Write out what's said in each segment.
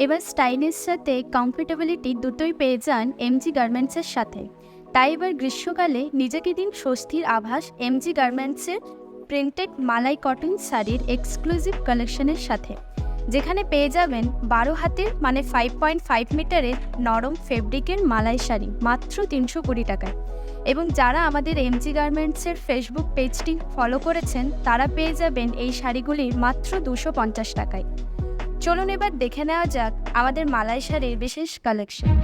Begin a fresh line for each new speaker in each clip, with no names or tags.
এবার স্টাইলের সাথে কমফোর্টেবিলিটি দুটোই পেয়ে যান এমজি গার্মেন্টসের সাথে। তাই এবার গ্রীষ্মকালে নিজেকে দিন স্বস্তির আভাস এমজি গার্মেন্টসের প্রিন্টেড মালাই কটন শাড়ির এক্সক্লুসিভ কালেকশনের সাথে, যেখানে পেয়ে যাবেন 12 হাতের মানে 5.5 মিটারের নরম ফেব্রিকের মালাই শাড়ি মাত্র 320 টাকায়। এবং যারা আমাদের এমজি গার্মেন্টসের ফেসবুক পেজটি ফলো করেছেন তারা পেয়ে যাবেন এই শাড়িগুলি মাত্র 250 টাকায়। চলুন এবার দেখে নেওয়া যাক আমাদের মালাই শাড়ির বিশেষ কালেকশন।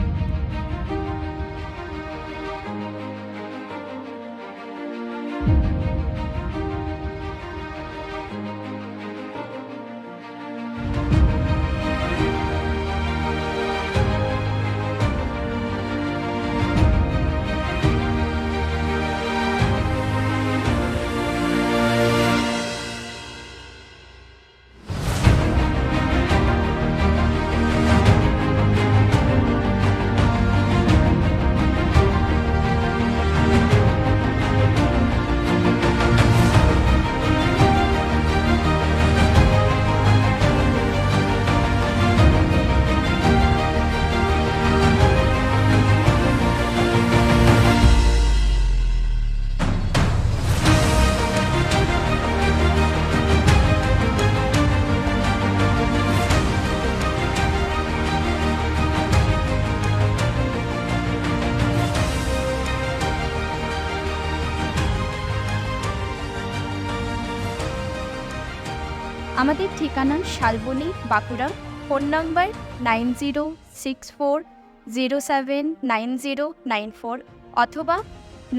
আমাদের ঠিকানা শালবনী, বাঁকুড়া। ফোন নাম্বার 9064079094 অথবা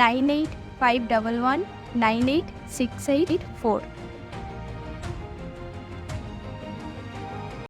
9851198684।